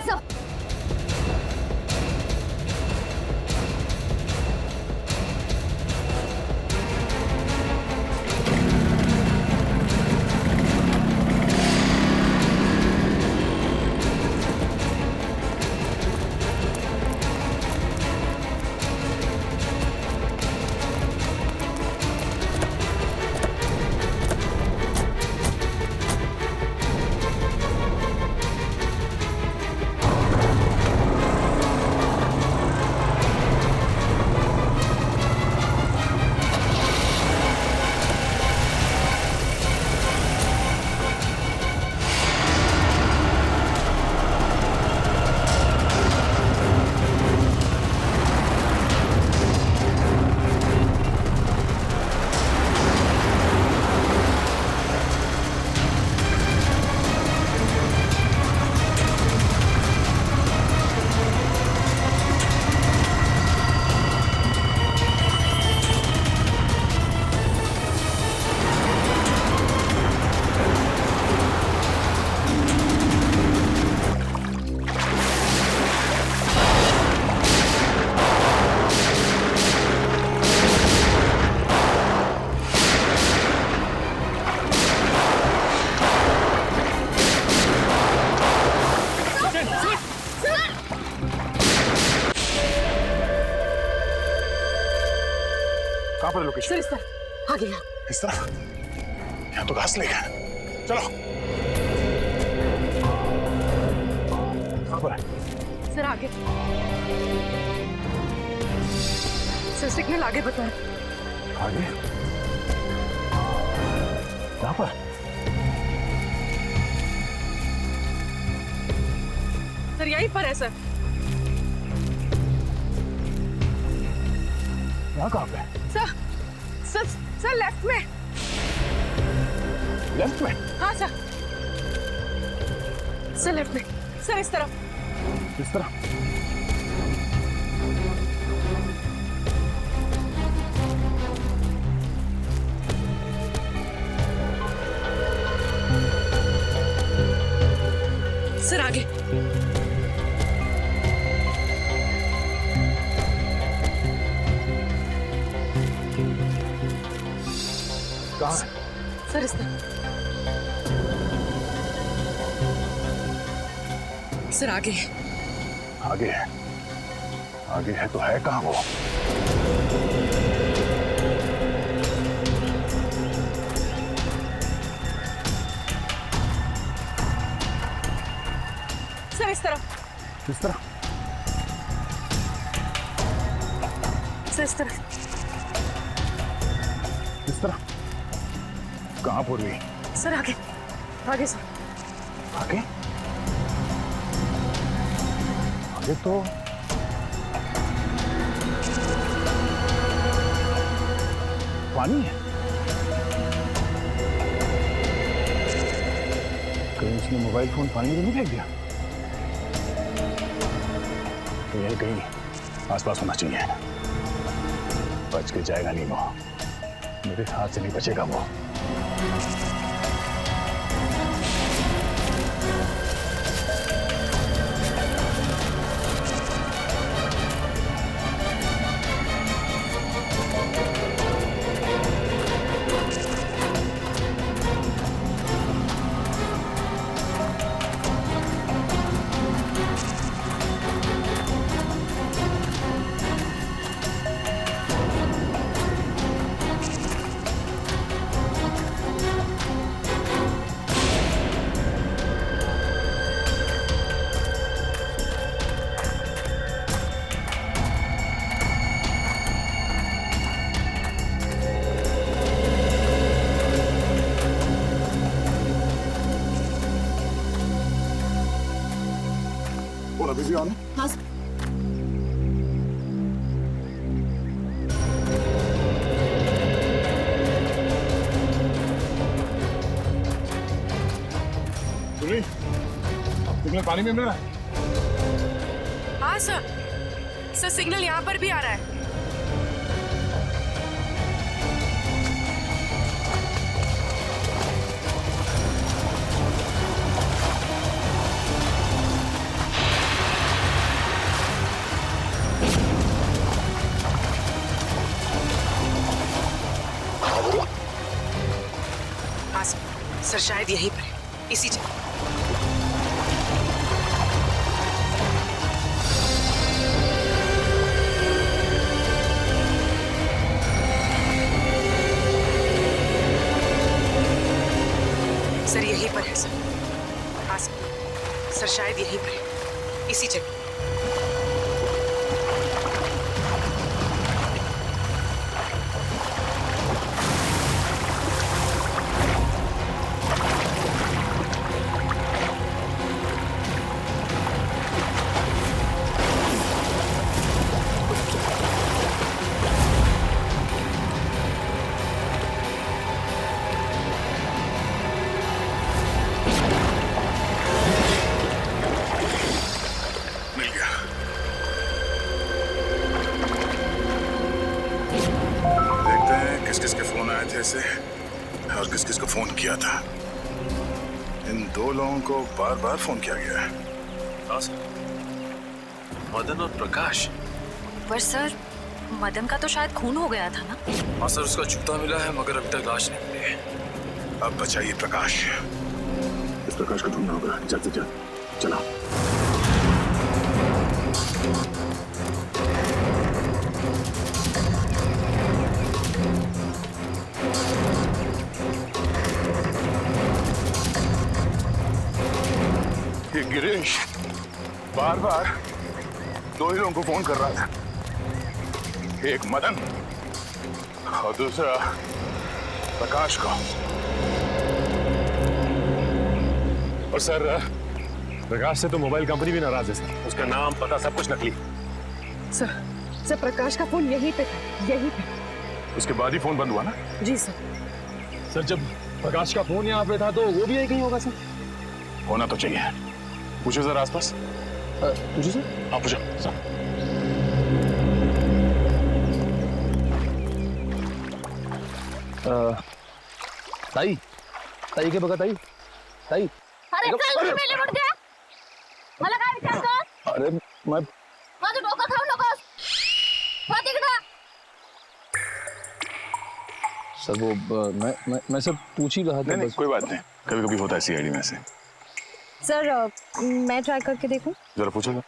सब? कहाँ पर लोकेशन? सर इस तरफ आगे यहाँ। इस तरफ? यहाँ तो घास नहीं है। चलो। कहाँ पर है? सर आगे। सर सिग्नल आगे बताएं। आगे? यहाँ पर? सर यहीं पर है सर। यहाँ कहाँ पे? सर सर सर लेफ्ट में। लेफ्ट में? हाँ सर। सर लेफ्ट में। सर इस तरफ। इस तरफ? सर आगे। कहाँ? सर इस तरफ। सर आगे। आगे है। आगे है तो है कहाँ वो? सर इस तरफ। इस तरफ? सर इस तरफ। इस तरफ? कहाँ पूर्वी? सर आगे। आगे सर। आगे? आगे तो पानी है। कहीं उसने मोबाइल फोन पानी में नहीं फेंक दिया? तो यही कहीं आसपास होना चाहिए। बच के जाएगा नहीं वो। मेरे हाथ से नहीं बचेगा वो। और अभी भी ऑन है? हाँ सर। सुनी? सिग्नल पानी में मिल रहा है? हाँ सर। सर सिग्नल यहाँ पर भी आ रहा है। सर शायद यहीं पर है, इसी जगह। सर यहीं पर है सर। हाँ सर शायद यहीं पर है, इसी जगह। मिल गया। देखते हैं किस किस के फोन आए थे इसे और किस किस को फोन किया था। इन दो लोगों को बार बार फोन किया गया है। हाँ सर, मदन और प्रकाश। पर सर मदन का तो शायद खून हो गया था ना। हाँ सर, उसका जूता मिला है मगर अभी तक लाश नहीं मिली है। अब बचाइए प्रकाश। इस प्रकाश को ढूंढना होगा जल्द से जल्द। चलो। ये गिरीश बार बार दो ही लोगों को फोन कर रहा था, एक मदन और दूसरा प्रकाश को। और सर प्रकाश से तो मोबाइल कंपनी भी नाराज है सर। उसका नाम पता सब कुछ नकली। सर प्रकाश का फोन यहीं पे था, यहीं पे। उसके बाद ही फोन बंद हुआ ना? जी सर। सर जब प्रकाश का फोन यहाँ पे था तो वो भी यही कहीं होगा सर। होना तो चाहिए। पूछो जरा आसपास। पूछो सर। हाँ पूछो सर। ताई ताई के बगा ताई ताई। अरे चल मेले मुड़ गया. मला काय विचारतो? अरे मैं माझं डोकं खाऊ नकोस. हो तिकडं. सर वो मैं सब पूछ ही रहा था। नहीं कोई बात नहीं, कभी कभी होता है सीआईडी में से। सर मैं ट्राई करके देखूं. जरा पूछो ना।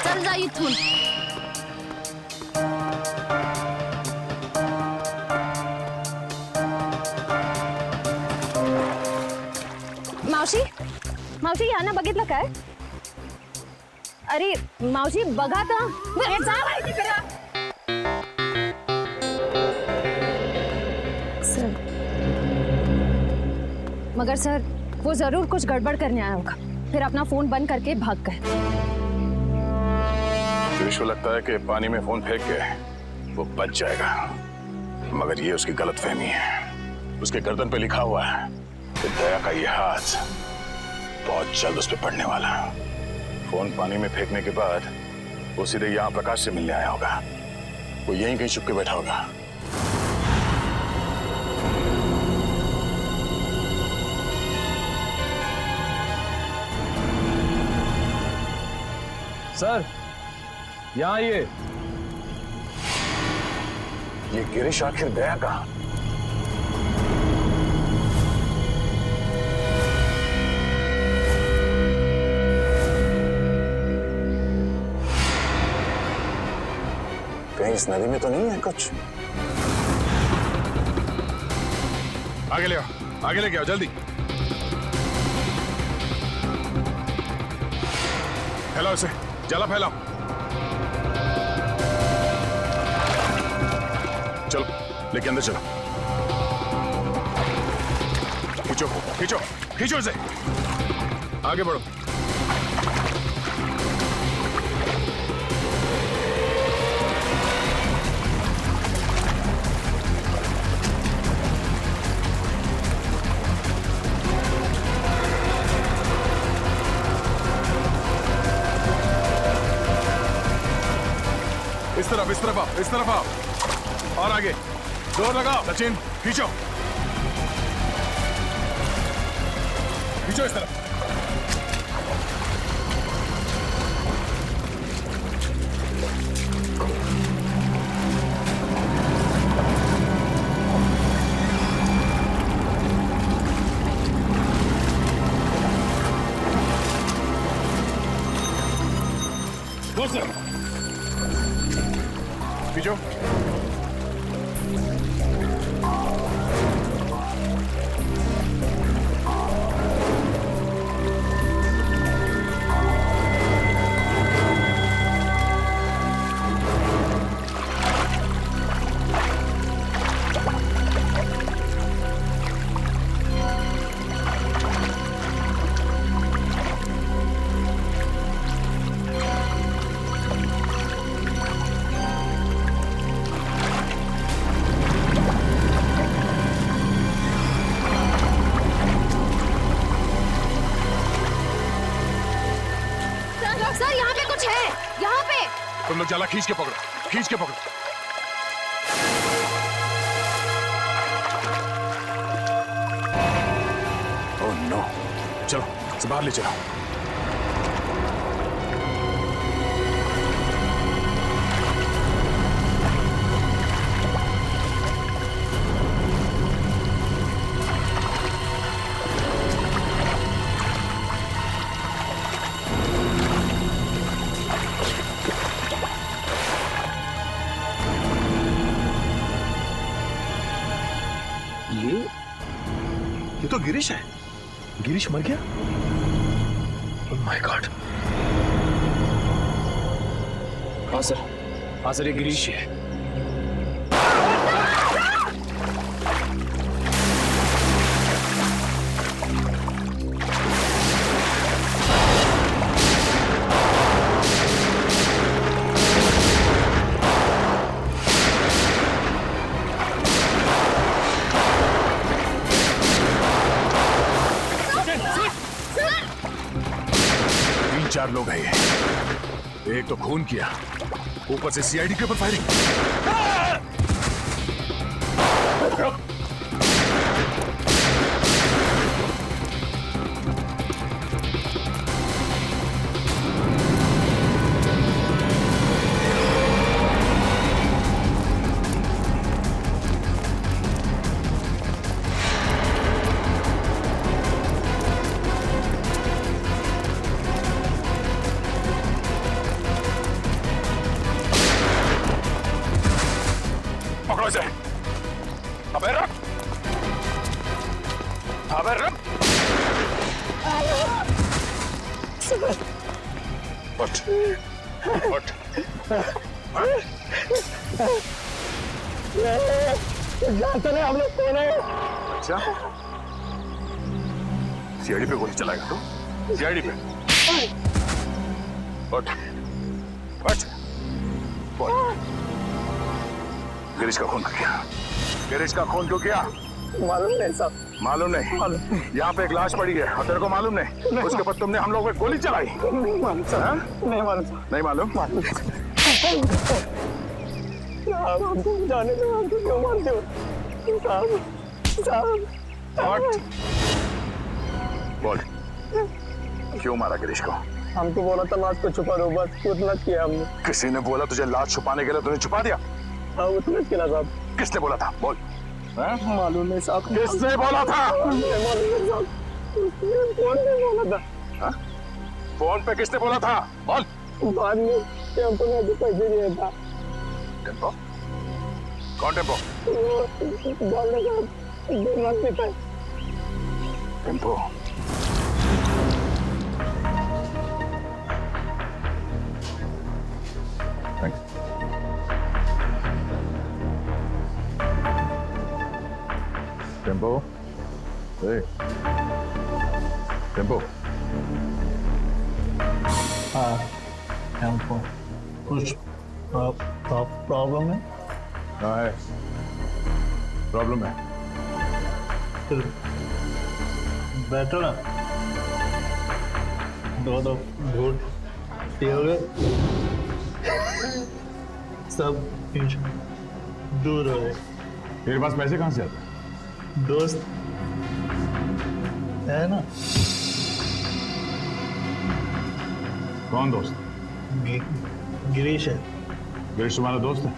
चल जा इथून. मावशी मावशी यांना बघितलं काय? अरे मावशी बघा तर. जा बाई तिकडं. सर मगर सर वो जरूर कुछ गड़बड़ करने आया होगा, फिर अपना फोन बंद करके भाग गए. गिरीश को लगता है कि पानी में फोन फेंक के वो बच जाएगा, मगर ये उसकी गलतफहमी है। उसके गर्दन पे लिखा हुआ है कि दया का ये हाथ बहुत जल्द उस पे पड़ने वाला है। फोन पानी में फेंकने के बाद वो सीधे यहाँ प्रकाश से मिलने आया होगा। वो यहीं कहीं छुप के बैठा होगा। सर यहाँ आइए। ये गिरीश आखिर गया कहाँ? कहीं इस नदी में तो नहीं है कुछ? आगे ले आओ, आगे लेके आओ जल्दी। फैलाओ इसे, जला फैलाओ। चलो लेके अंदर चलो। खींचो खींचो खींचो इसे, आगे बढ़ो। इस तरफ आओ, इस तरफ आओ और आगे जोर लगाओ। सचिन खींचो खींचो इस तरफ। दोस्त पीछो। सर यहाँ पे कुछ है, यहाँ पे। तुम लोग जाला खींच के पकड़ो, खींच के पकड़ो। ओह नो, चलो इसे बाहर ले चलो। ये तो गिरीश है। गिरीश मर गया? Oh my God. हाँ सर ये गिरीश ही है। चार लोग हैं ये। एक तो खून किया, ऊपर से सीआईडी के ऊपर फायरिंग। पकड़ो इसे। अबे रख, अबे रख। उठ, उठ। जानते नहीं हम लोग कौन है। अच्छा, सीआईडी पे गोली चलाएगा तू? सीआईडी पे? उठ, उठ। बोल। गिरीश का खून क्यों किया? गिरीश का खून क्यों किया? मालूम नहीं साहब। मालूम नहीं? यहाँ पे एक लाश पड़ी है और तेरे को मालूम नहीं? उसके बाद तुमने हम लोग पे गोली चलाई? नहीं मालूम साहब, नहीं मालूम साहब। नहीं मालूम? साहब हमको जाने दो, हमको क्यों मारते हो साहब? What? बोल, क्यों मारा गिरीश को? हमको बोला था लाश को छुपा दो, बस उतना किया हमने। किसी ने बोला तुझे लाश छुपाने के लिए, तूने छुपा दिया? हाँ उतना किया साहब। किसने बोला था? बोल। मालूम नहीं साहब। किसने बोला था? मालूम नहीं साहब। कौन ने बोला था? हा? फोन पे किसने बोला था? बोल। बाद में टेम्पो ने भी पैसे दिया था। टेम्पो? कौन टेम्पो? वो बोलने का 2 लाख देता है। टेम्पो? टेम्पो? टेम्पो? हाँ टेम्पो। कुछ प्रॉब्लम है? हाँ है, प्रॉब्लम है। फिर बैठो ना, 2 घूट पियोगे, सब दूर हो गए। तेरे पास पैसे कहाँ से आते? दोस्त है ना। कौन दोस्त? गिरीश है। गिरीश तुम्हारा दोस्त है?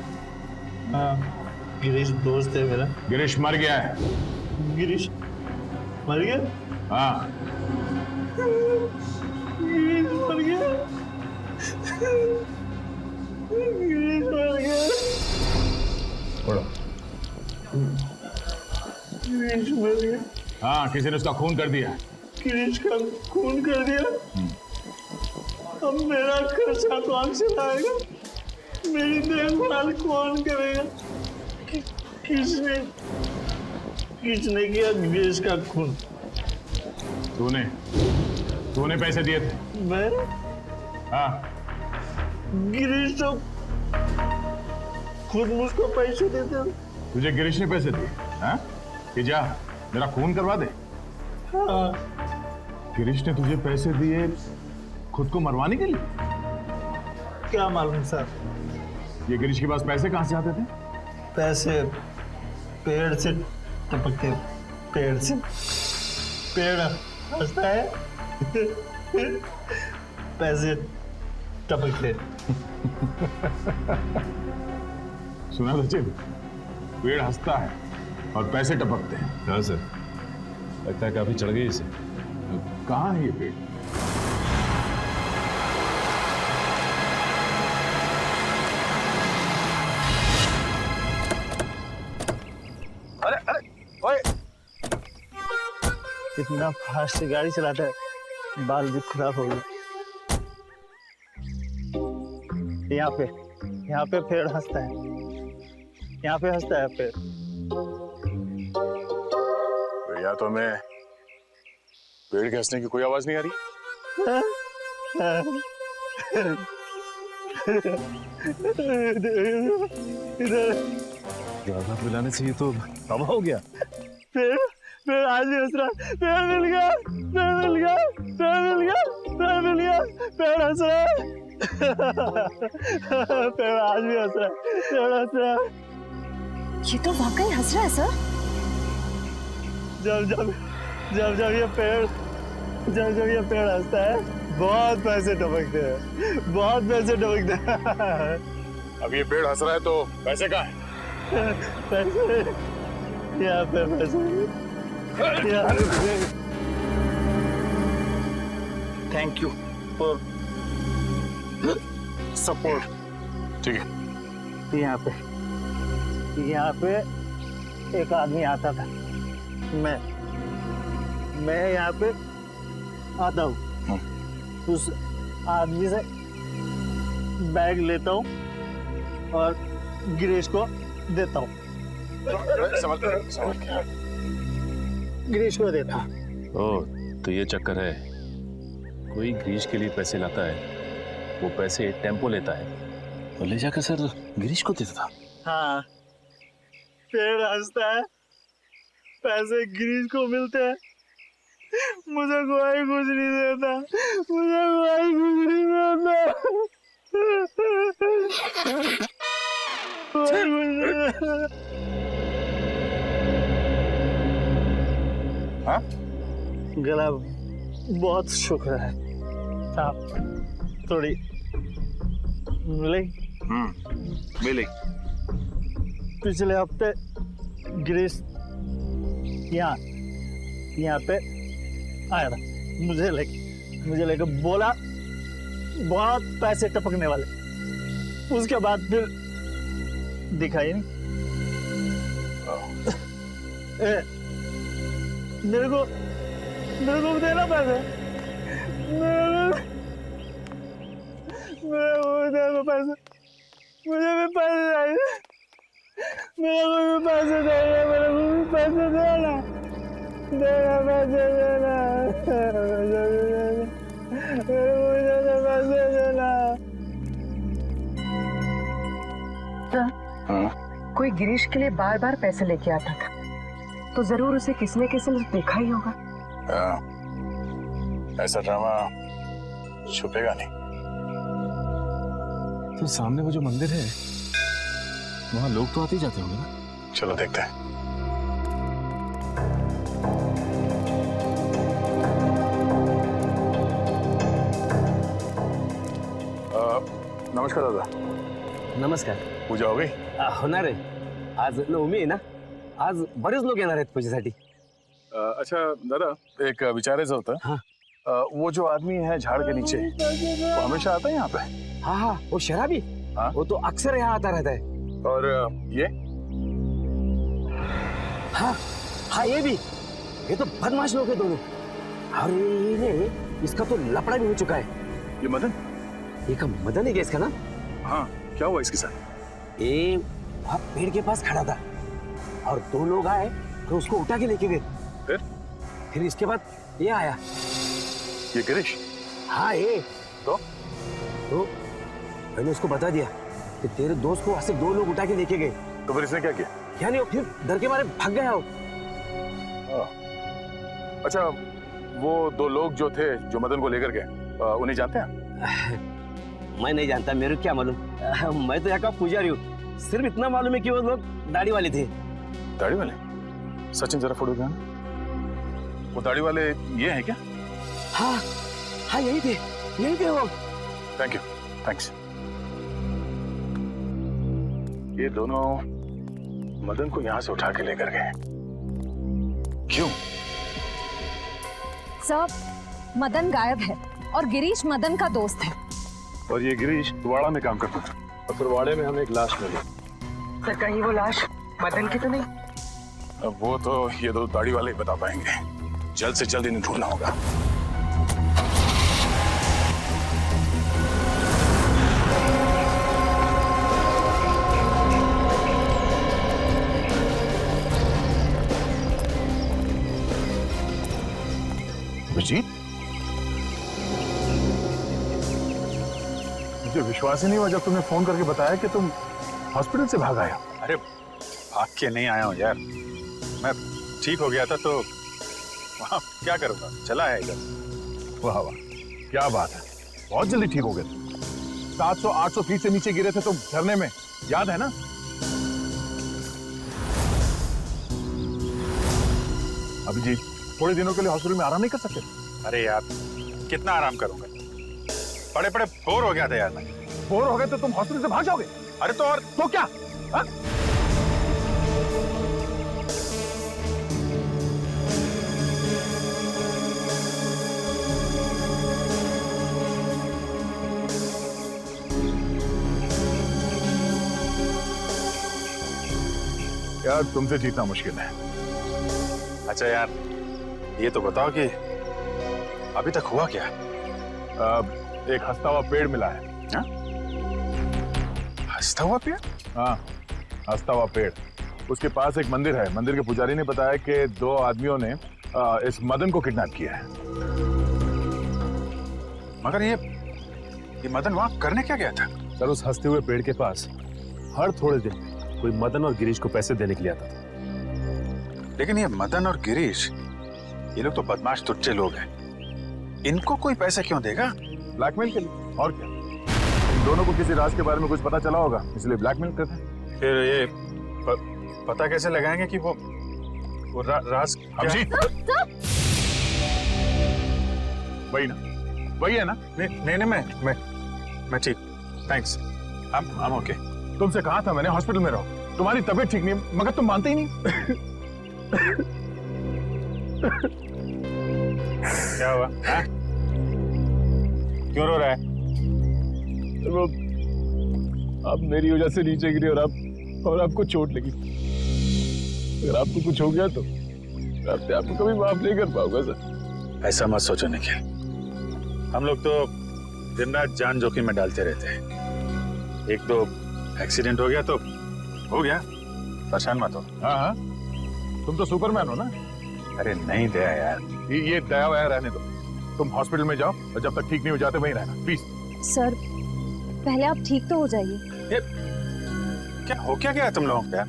हाँ गिरीश दोस्त है मेरा। गिरीश मर गया है। गिरीश मर गया? हाँ। गिरीश मर गया? गिरीश मर गया। छोड़ो। गिरीश मर गया। हाँ, किसी ने उसका खून कर दिया। गिरीश का खून कर दिया। अब मेरा खर्चा कौन चलाएगा? मेरी देखभाल कौन करेगा? किसने किया गिरीश का खून? तूने पैसे दिए थे। मैं? हाँ। गिरीश तो खुद मुझको पैसे देते। तुझे गिरीश ने पैसे दिए? हाँ? कि जा मेरा खून करवा दे। हाँ। गिरीश ने तुझे पैसे दिए खुद को मरवाने के लिए? क्या मालूम सर। ये गिरीश के पास पैसे कहाँ से आते थे? पैसे पेड़ से टपकते। पेड़ से। पेड़ हंसता है। पैसे टपकते। सुना सचिन, पेड़ हंसता है और पैसे टपकते हैं। हाँ सर, लगता है काफी चढ़ गई इसे। कहाँ है ये पेड़? अरे अरे ओए, इतना फास्ट गाड़ी चलाता है, बाल भी खराब हो गए। यहाँ पे पेड़ हंसता है। यहाँ पे हंसता है पेड़। तो या तो हमें पेड़ के हंसने की कोई आवाज नहीं आ रही। इधर ज्यादा पिलाने से ये तो तबाह हो गया। पेड़ आज भी हंस रहा। पेड़ मिल गया। पेड़ हंस रहा है। पेड़ आज भी हंस रहा है। पेड़ हंस रहा है। ये तो वाकई हंस रहा है सर। जब ये पेड़ हंसता है, बहुत पैसे टपकते हैं। अब ये पेड़ हंस रहा है तो पैसे कहाँ हैं? पैसे यहाँ पे पैसे। Thank you for support. ठीक है। यहाँ पे एक आदमी आता था। मैं यहाँ पे आता हूँ। उस आदमी से बैग लेता हूँ और गिरीश को देता हूँ। गिरीश को देता हूँ। ओह, तो ये चक्कर है। कोई गिरीश के लिए पैसे लाता है, वो पैसे टेम्पो लेता है और ले जाकर सर गिरीश को देता था। हाँ, पेड़ हंसता है, पैसे गिरीश को मिलते हैं। मुझे कोई कुछ नहीं देता। हाँ? गला बहुत शुक्र है। आप थोड़ी मिले। पिछले हफ्ते गिरीश यहाँ पे आया था। मुझे लेके बोला बहुत पैसे टपकने वाले। उसके बाद फिर दिखाई नहीं। मेरे को देना पैसे। मुझे भी पैसे चाहिए। मेरे को भी पैसे चाहिए। पैसे देना। कोई गिरीश के लिए बार बार पैसे लेके आता था, तो जरूर उसे किसी न किसी ने देखा ही होगा। ऐसा ड्रामा छुपेगा नहीं। तो सामने वो जो मंदिर है, वहां लोग तो आते ही जाते होंगे ना। चलो देखते हैं। नमस्कार दादा। नमस्कार। पूजा हो गई? होणार आहे। आज नवमी आहे ना, आज बरेच लोक येणार आहेत पूजेसाठी. अच्छा दादा, एक विचारायचं होतं. हा. वो जो आदमी है झाड़ के नीचे, वो हमेशा आता है यहाँ पे। हाँ हाँ, वो शराबी। हाँ? वो तो अक्सर यहाँ आता रहता है। और ये हाँ हाँ, ये तो बदमाश लोग हैं दोनों। अरे इसका तो लफड़ा भी हो चुका है। ये मदन? ये का मदन है क्या इसका नाम? हाँ, क्या हुआ इसके साथ? ये वहाँ पेड़ के पास खड़ा था और दो लोग आए तो उसको उठा के लेके गए। फिर इसके बाद ये आया। ये गिरीश? हाँ ये तो मैंने उसको बता दिया कि तेरे दोस्त को ऐसे दो लोग उठा के लेके गए। तो फिर इसने क्या किया? क्या नहीं, फिर डर के मारे भाग गया वो। अच्छा, वो दो लोग जो थे जो मदन को लेकर गए, उन्हें जानते हैं? मैं नहीं जानता, मेरे को क्या मालूम। मैं तो यहाँ का पुजारी हूँ। सिर्फ इतना मालूम है कि वो लोग दाढ़ी वाले थे। दाढ़ी वाले? सचिन जरा फोटो दिखाना। वो दाढ़ी वाले ये हैं क्या? हाँ हाँ, यही थे वो। Thank you, thanks. ये दोनों मदन को यहाँ से उठा के लेकर गए, क्यों? सर, मदन गायब है और गिरीश मदन का दोस्त है। और ये गिरीश वाड़ा में काम करता था, और फिर वाड़े में हमें एक लाश मिली। सर कहीं वो लाश मदन की तो नहीं? अब वो तो ये दो दाढ़ी वाले ही बता पाएंगे। जल्द से जल्द इन्हें ढूंढना होगा। अभिजीत, मुझे विश्वास ही नहीं हुआ जब तुमने फोन करके बताया कि तुम हॉस्पिटल से भाग आए। अरे भाग के नहीं आया हूँ यार, मैं ठीक हो गया था तो वहाँ क्या करूँगा, चला है इधर। वाह वाह, क्या बात है, बहुत जल्दी ठीक हो गए। 700-800 फीट से नीचे गिरे थे तुम झरने में, याद है ना? अभिजीत, थोड़े दिनों के लिए हॉस्पिटल में आराम नहीं कर सकते? अरे यार कितना आराम करूँगा, पड़े पड़े बोर हो गया था यार मैं। बोर हो गए तो तुम हॉस्पिटल से भाग जाओगे? अरे तो और तो क्या? हा? यार तुमसे जीतना मुश्किल है। अच्छा यार, ये तो बताओ कि अभी तक हुआ क्या? एक हंसता हुआ पेड़ मिला है। हा? हंसता हुआ पेड़? हाँ, हंसता हुआ पेड़। उसके पास एक मंदिर है। मंदिर के पुजारी ने बताया कि दो आदमियों ने इस मदन को किडनैप किया है। मगर ये मदन वहां करने क्या गया था? सर, उस हंसते हुए पेड़ के पास हर थोड़े दिन में कोई मदन और गिरीश को पैसे देने के लिए आता था। लेकिन ये मदन और गिरीश, ये लोग तो बदमाश तुच्चे लोग हैं, इनको कोई पैसे क्यों देगा? ब्लैकमेल के लिए, और क्या? इन दोनों को किसी राज के बारे में कुछ पता चला होगा, इसलिए ब्लैकमेल करते हैं। फिर ये पता कैसे लगाएंगे कि वो राज क्या है? वही ना, वही है ना? नहीं, मैं ठीक, थैंक्स, I'm ओके। तुमसे कहा था मैंने हॉस्पिटल में रहो, तुम्हारी तबीयत ठीक नहीं है, मगर तुम मानते ही नहीं। क्या हुआ? क्यों रो रहा है? वो आप मेरी वजह से नीचे गिरे और आपको चोट लगी। अगर आपको कुछ हो गया तो मैं आपको कभी माफ नहीं कर पाऊंगा सर। ऐसा मत सोचो निखिल, हम लोग तो दिन रात जान जोखिम में डालते रहते हैं। एक दो एक्सीडेंट हो गया तो हो गया, परेशान मत हो। हाँ, तुम तो सुपरमैन हो ना? अरे नहीं दया यार, ये दया वया रहने दो। तुम हॉस्पिटल में जाओ और जब तक ठीक नहीं हो जाते वहीं रहना, प्लीज। सर, पहले आप ठीक तो हो जाइए। क्या हो क्या गया तुम लोगों को यार?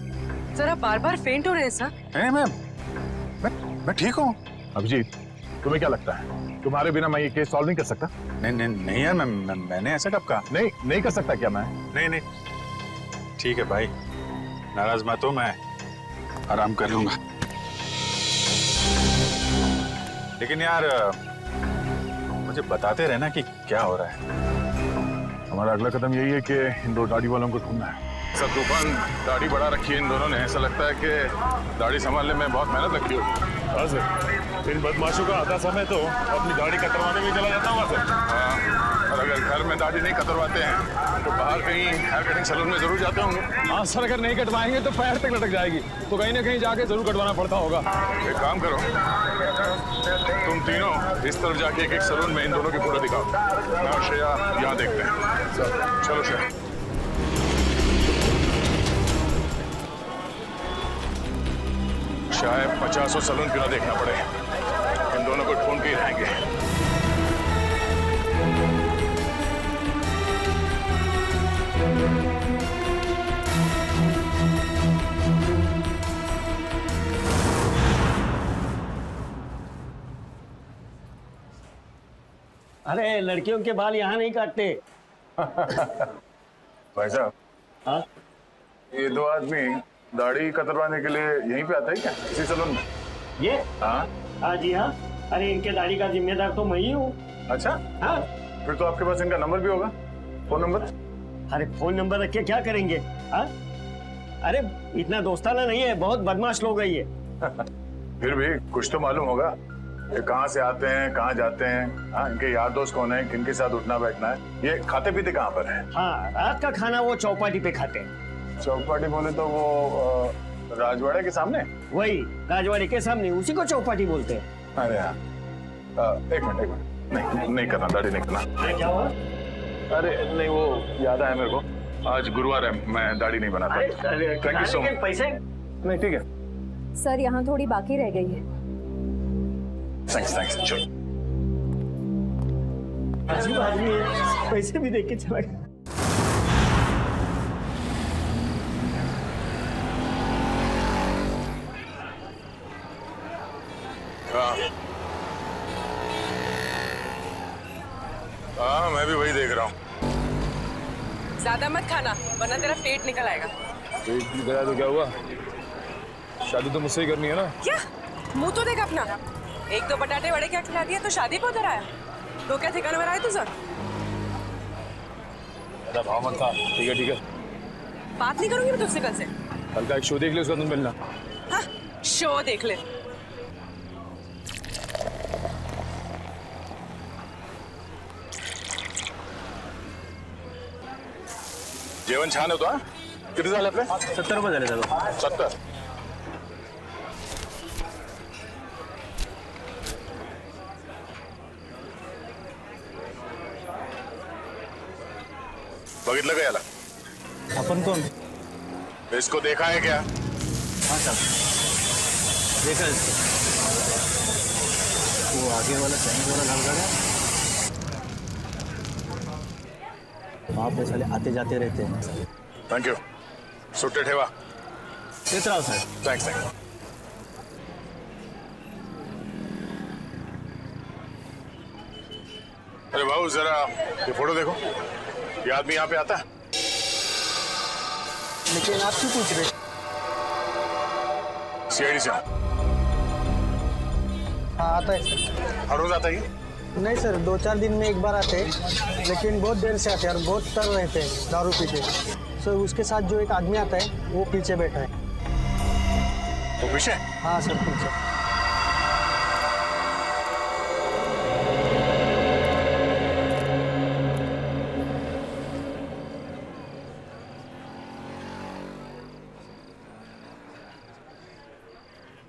सर आप बार बार फेंट हो रहे हैं सर। नहीं, मैं ठीक हूँ। अभिजीत, तुम्हें क्या लगता है तुम्हारे बिना मैं ये केस सॉल्व नहीं कर सकता? नहीं यार, मैंने ऐसा कब कहा? नहीं कर सकता क्या मैं? नहीं, ठीक है भाई, नाराज मत हो, मैं आराम कर लूंगा। लेकिन यार मुझे बताते रहना कि क्या हो रहा है। हमारा अगला कदम यही है कि इन दो दाढ़ी वालों को ढूंढना है। सब तूफान दाढ़ी बढ़ा रखी है इन दोनों ने, ऐसा लगता है कि दाढ़ी संभालने में बहुत मेहनत लगती होगी। हाँ सर, इन बदमाशों का आधा समय तो अपनी दाढ़ी कतरवाने में चला जाता होगा सर। हाँ, और अगर घर में दाढ़ी नहीं कतरवाते हैं तो बाहर कहीं हेयर कटिंग सैलून में जरूर जाते होंगे। हाँ सर, अगर नहीं कटवाएंगे तो पैर तक लटक जाएगी, तो कहीं ना कहीं जाके जरूर कटवाना पड़ता होगा। एक काम करो, तुम तीनों इस तरफ जाके एक एक सैलून में इन दोनों की फोटो दिखाओ। मैं और श्रेया यहाँ देखते हैं। चलो श्रेया। शायद 50 सैलून क्यों ना देखना पड़े, इन दोनों को ढूंढ के ही रहेंगे। अरे लड़कियों के बाल यहाँ नहीं काटते। भाई साहब, हाँ ये दो आदमी दाढ़ी कतरवाने के लिए यहीं पे आता है क्या, इसी सैलून में? ये हाँ। हाँ जी हाँ। अरे इनके दाढ़ी का जिम्मेदार तो मैं ही हूँ। अच्छा, हाँ। फिर तो आपके पास इनका नंबर भी होगा, फोन नंबर? अरे फोन नंबर रख के क्या करेंगे? हाँ? अरे इतना दोस्ताना नहीं है, बहुत बदमाश लोग है ये। फिर भी कुछ तो मालूम होगा, ये कहाँ से आते हैं, कहाँ जाते हैं, हाँ, इनके यार दोस्त कौन है, किनके साथ उठना बैठना है, ये खाते पीते कहाँ पर है? हाँ, रात का खाना वो चौपाटी पे खाते हैं। चौपाटी बोले तो वो राजवाड़े के सामने? वही राजवाड़ी के सामने, उसी को चौपाटी बोलते हैं। अरे हाँ, एक मिनट, नहीं करना, दाढ़ी नहीं करना। अरे क्या हुआ? अरे नहीं, वो याद आया मेरे को, आज गुरुवार है, मैं दाढ़ी नहीं बनाता। Thank you so much. पैसे नहीं, ठीक है। सर यहाँ थोड़ी बाकी रह गई है। थैंक्स, चलो। अजीब आदमी है, पैसे भी देख के चला गया। हाँ, मैं भी वही देख रहा हूँ। ज्यादा मत खाना वरना तेरा पेट निकल आएगा। पेट निकल आया तो क्या हुआ, शादी तो मुझसे ही करनी है ना। क्या मुंह तो देख अपना, एक दो बटाटे वड़े क्या खिला दिया तो शादी को उधर आया, तो क्या ठिकाने में आया तुझे? भाव मत खा। ठीक है, बात नहीं करूंगी मैं तुझसे कल से। कल का एक शो देख ले, उसका तुम मिलना। हाँ, शो देख ले। जेवण छान होतो। किती झाले आपले? 70 रुपये झाले दादा। 70? बघितलं का याला? अपन कौन? इसको देखा है क्या? हाँ साहब, देखा इसको। वो आगे वाला चाइनीज वाला गाड़ी है, वहाँ पे साले आते जाते रहते हैं। Thank you. सुट्टे ठेवा। देख रहा हूँ सर। थैंक्स। अरे भाऊ, जरा ये फोटो देखो, ये आदमी यहाँ पे आता है? लेकिन आप क्यों पूछ रहे? सीआईडी से हूँ। हाँ आता है सर। हर रोज आता है ये? नहीं सर, 2-4 दिन में एक बार आते हैं, लेकिन बहुत देर से आते हैं और बहुत तर रहते हैं दारू पी के। सर उसके साथ जो एक आदमी आता है वो पीछे बैठा है। वो पीछे? हाँ सर, पीछे।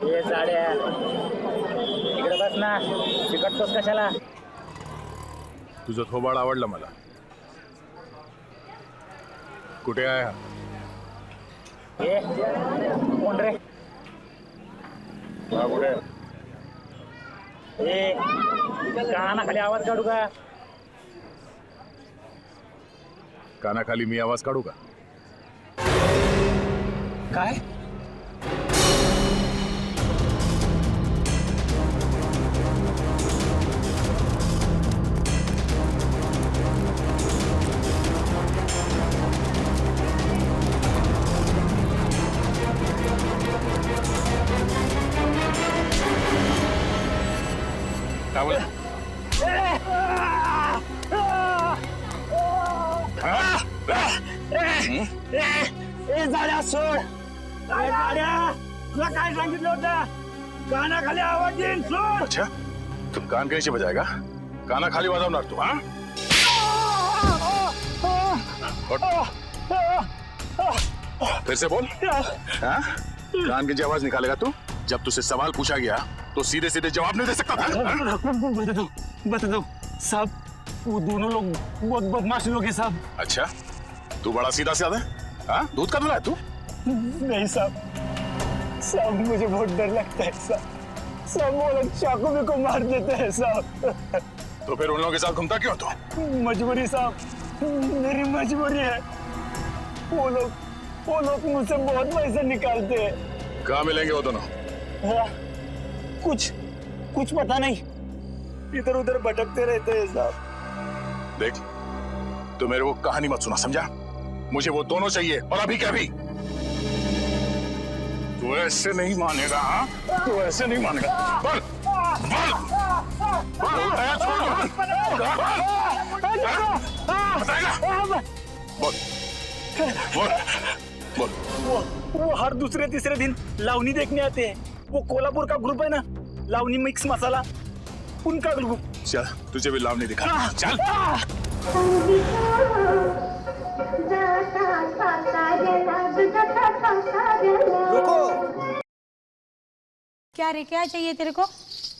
ये साड्या इकडे बस ना, चिकटतोस कशाला? तुझं थोबाड आवडलं मला. कुठे आहे हा? ये कोण रे? हा कुठे? ए कानाखाली आवाज काढू का? कानाखाली मी आवाज काढू का? काय? काय बोला? ए झाड्या सोड. ए झाड्या, तुला काय सांगितलं होतं? काना खाली आवाज येईल सुन. अच्छा तू कान के नीचे बजाएगा? काना खाली बजावणार तू? हाँ फिर से बोल. हाँ कान की आवाज निकालेगा तू? जब तुझसे सवाल पूछा गया तो सीधे सीधे जवाब नहीं दे सकता था. बता दो साहब, वो दोनों लोग बहुत बदमाश लोग हैं साहब. अच्छा तू बड़ा सीधा साधा है. हाँ दूध का दूल्हा है तू? नहीं साहब, साहब मुझे बहुत डर लगता है साहब. सब वो लोग चाकू में को मार देते हैं साहब. तो फिर उन लोगों के साथ घूमता क्यों तू? मजबूरी साहब, मेरी मजबूरी है. वो लोग मुझसे बहुत पैसे निकालते हैं. कहाँ मिलेंगे वो दोनों? हाँ, कुछ पता नहीं, इधर उधर भटकते रहते हैं साहब. देख तू मेरे को कहानी मत सुना, समझा? मुझे वो दोनों चाहिए और अभी क्या भी. तू ऐसे नहीं मानेगा. हाँ तू ऐसे नहीं मानेगा. बोल बोल बोल दया छोड़ दो. बताएगा? बोल बोल बोल. वो हर दूसरे तीसरे दिन लावनी देखने आते हैं. वो कोल्हापुर का ग्रुप है ना, लावनी मिक्स मसाला, उनका ग्रुप. चल तुझे भी लावनी दिखा. चल रुको. क्या रे, क्या चाहिए तेरे को?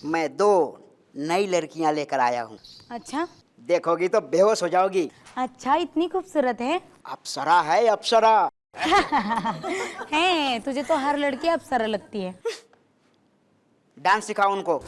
मैं 2 नई लड़कियां लेकर आया हूँ. अच्छा देखोगी तो बेहोश हो जाओगी. अच्छा, इतनी खूबसूरत है? अप्सरा है अप्सरा. है, तुझे तो हर लड़की अप्सरा लगती है. डांस सिखाओ उनको.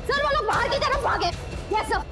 सर वो लोग बाहर की तरफ भागे. Yes sir.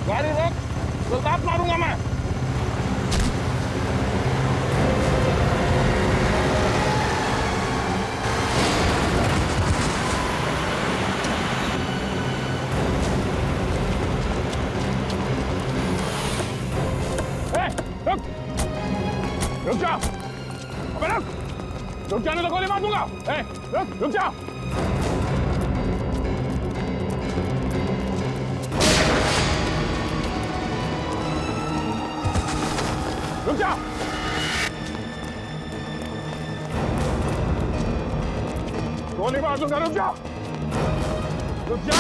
गाड़ी रोक, गुलदाब मारूंगा मैं. रुक जा. अबे रुक जाने तो गोली मार दूंगा. रुक जा. रुक जा. गोली मार दूंगा. रुक जा. रुक जा.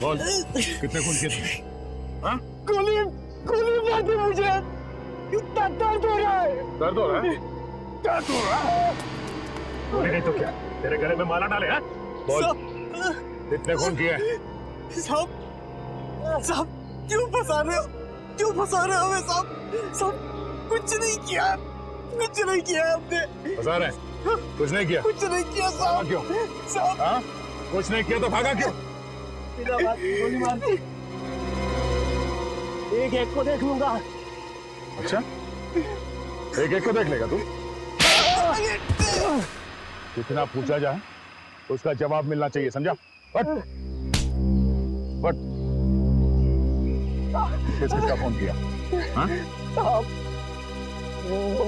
बोल कितने खून किए तुमने? हाँ? गोली मार दी मुझे। इतना दर्द हो रहा है। दर्द हो रहा है? दर्द हो रहा है? गोली नहीं तो क्या तेरे गले में माला डाले हैं? बोल कितने खून किए? साहब क्यों फंसा रहे हो? क्यों फंसा रहे हो हमें साहब? साहब कुछ नहीं किया हमने। फंसा रहे? कुछ नहीं किया? कुछ नहीं किया साहब। क्यों? साहब हाँ? कुछ नहीं किया तो भागा क्यों? बिना बात गोली मार दी। एक को देख लूंगा। अच्छा एक को देख लेगा तू? कितना पूछा जाए उसका जवाब मिलना चाहिए, समझा? बट किसका फोन किया? हाँ? साहब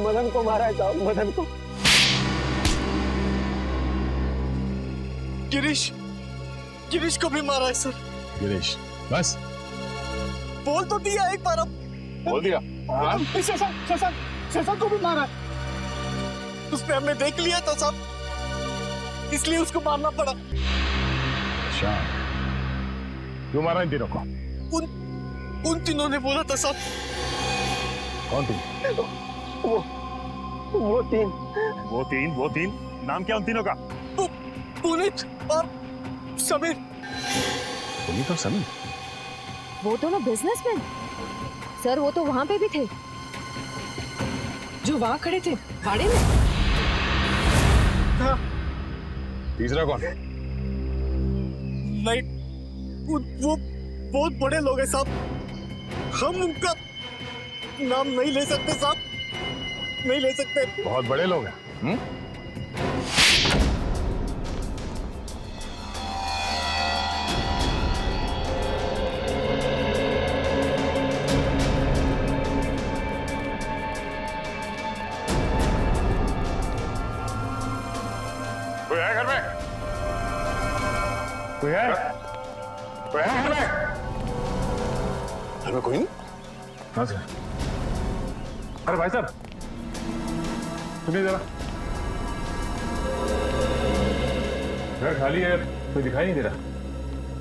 मदन को मारा है साहब, मदन को। गिरीश को भी मारा है सर। गिरीश बस बोल तो दिया एक बार। अब बोल दिया। हाँ? शशांक को भी मारा है। उसने हमने देख लिया था साहब, इसलिए उसको मारना पड़ा। अच्छा क्यों मारा इन तीनों को? उन तीनों ने बोला था साहब। कौन तीन? वो तीन नाम क्या उन तीनों का? पुनीत और समीर। पुनीत और समीर? वो दोनों बिजनेसमैन सर, वो तो वहां पे भी थे जो वहां खड़े थे भाड़े में। हाँ। तीसरा कौन? नहीं वो बहुत बड़े लोग हैं साहब, हम उनका नाम नहीं ले सकते साहब, नहीं ले सकते। बहुत बड़े लोग हैं। कोई है घर में? कोई है? कोई है घर में? घर में कोई नहीं? हाँ सर। अरे भाई साहब सुनिए जरा, घर खाली है, कोई दिखाई नहीं दे रहा।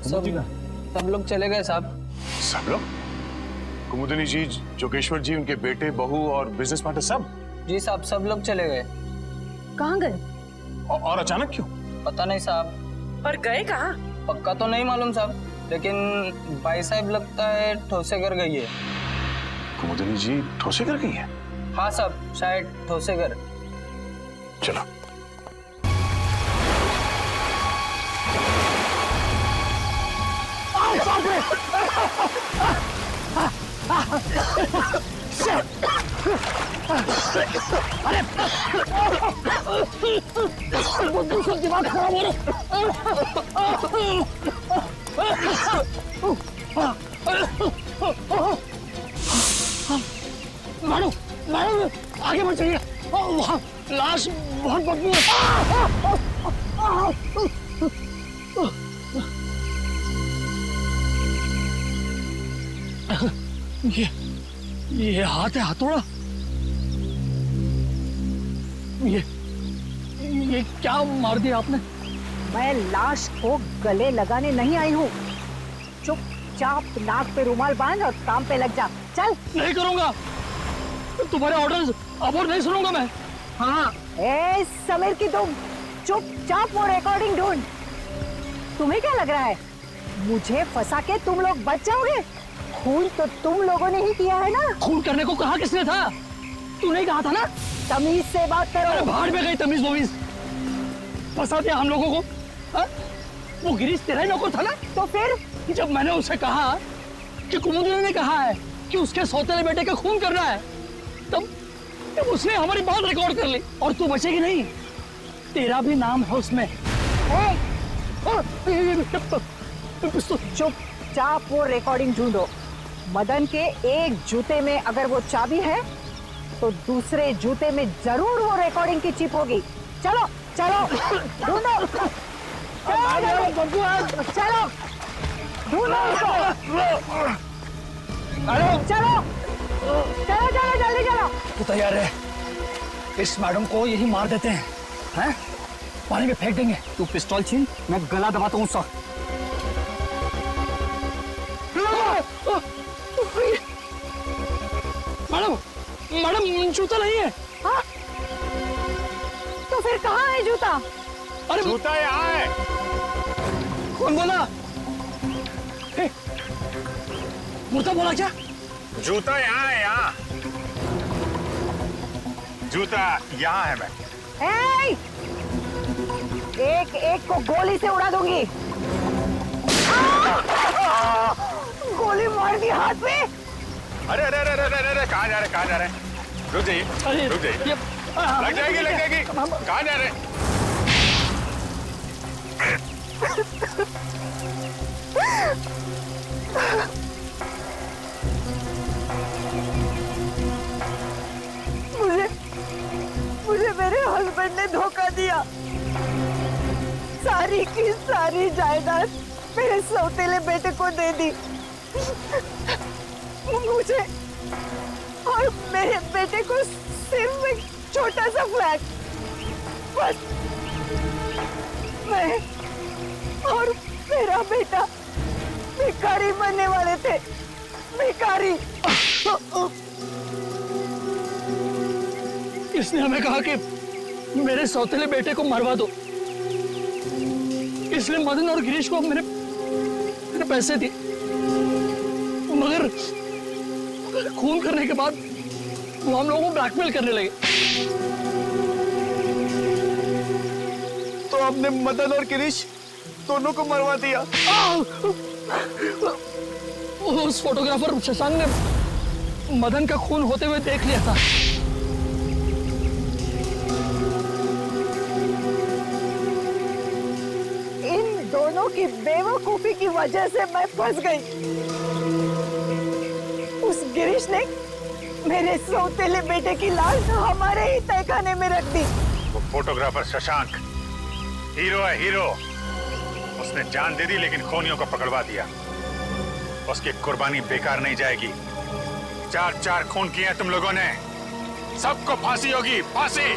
सब लोग चले गए साहब। सब लोग? कुमुदिनी जी, जोगेश्वर जी, उनके बेटे, बहू और बिजनेस पार्टनर सब? जी साहब सब लोग चले गए। कहाँ गए? और अचानक क्यों? पता नहीं साहब। और गए कहाँ? पक्का तो नहीं मालूम साहब, लेकिन भाई साहब लगता है ठोसेगर गई है। कुमुदिनी जी ठोसेगर गई है? हाँ साहब शायद ठोसेगर। चलो दिमाग खराब हो रहा। मारो मारो, आगे बढ़ जाइए, वहाँ लाश बहुत बदबू है। ये हाथ है हथौड़ा। ये क्या मार दिया आपने? मैं लाश को गले लगाने नहीं आई हूँ। चुपचाप नाक पे रुमाल बांध और काम पे लग जा। चल। नहीं करूँगा, तुम्हारे ऑर्डर्स अब और नहीं सुनूंगा मैं। हाँ ए समीर की तुम चुपचाप वो रिकॉर्डिंग ढूंढ। तुम्हें क्या लग रहा है मुझे फंसा के तुम लोग बच जाओगे? खून तो तुम लोगों ने ही किया है ना। खून करने को कहा किसने था? तूने कहा था ना। तमीज से बात करो। अरे भाड़ में गई तमीज वमीज, फंसा दिया हम लोगों को। हा? वो गिरीश तेरा ही नौकर था ना। तो फिर जब मैंने उसे कहा कि कुमुदिनी ने कहा है कि उसके सौतेले बेटे का खून करना है, तब उसने हमारी बात रिकॉर्ड कर ली। और तू बचेगी नहीं, तेरा भी नाम है उसमें। चुपचाप वो रिकॉर्डिंग ढूंढो। मदन के एक जूते में अगर वो चाबी है तो दूसरे जूते में जरूर वो रिकॉर्डिंग की चिप होगी। चलो चलो ढूंढो, चलो ढूंढो उसको। चलो चलो चलो जल्दी चलो। तू तैयार है? इस मैडम को यही मार देते हैं, हैं? पानी में फेंक देंगे। तू पिस्तौल छीन, मैं गला दबाता हूँ उसका। मैडम मैडम जूता नहीं है। हाँ? तो फिर कहाँ है जूता? अरे जूता यहाँ है। कौन बोला? मुर्दा बोला क्या? जूता यहाँ है, यहाँ। जूता यहाँ है। मैं एक एक को गोली से उड़ा दूंगी। गोली मार दी हाथ में। अरे अरे अरे अरे अरे कहाँ जा रहे, कहाँ जा रहे? रुक जाइए, रुक जाइए। लग जाएगी, लग जाएगी। कहाँ जा रहे? मुझे मेरे हस्बैंड ने धोखा दिया। सारी की सारी जायदाद मेरे सौतेले बेटे को दे दी। मुझे और मेरे बेटे को सिर्फ एक छोटा सा फ्लैट, बस। मैं और मेरा बेटा भिखारी बनने वाले थे, भिखारी। इसने हमें कहा कि मेरे सौतेले बेटे को मरवा दो, इसलिए मदन और गिरीश को मेरे पैसे दिए, मगर खून करने के बाद वो हम लोगों को ब्लैकमेल करने लगे। तो आपने मदन और गिरीश दोनों को मरवा दिया? उस फोटोग्राफर शशांक ने मदन का खून होते हुए देख लिया था। इन दोनों की बेवकूफी की वजह से मैं फंस गई। उस गिरीश ने मेरे सौतेले बेटे की लाश हमारे ही तहखाने में रख दी। वो फोटोग्राफर शशांक हीरो है, हीरो। उसने जान दे दी लेकिन खूनियों को पकड़वा दिया। उसकी कुर्बानी बेकार नहीं जाएगी। 4-4 खून किए तुम लोगों ने, सबको फांसी होगी, फांसी।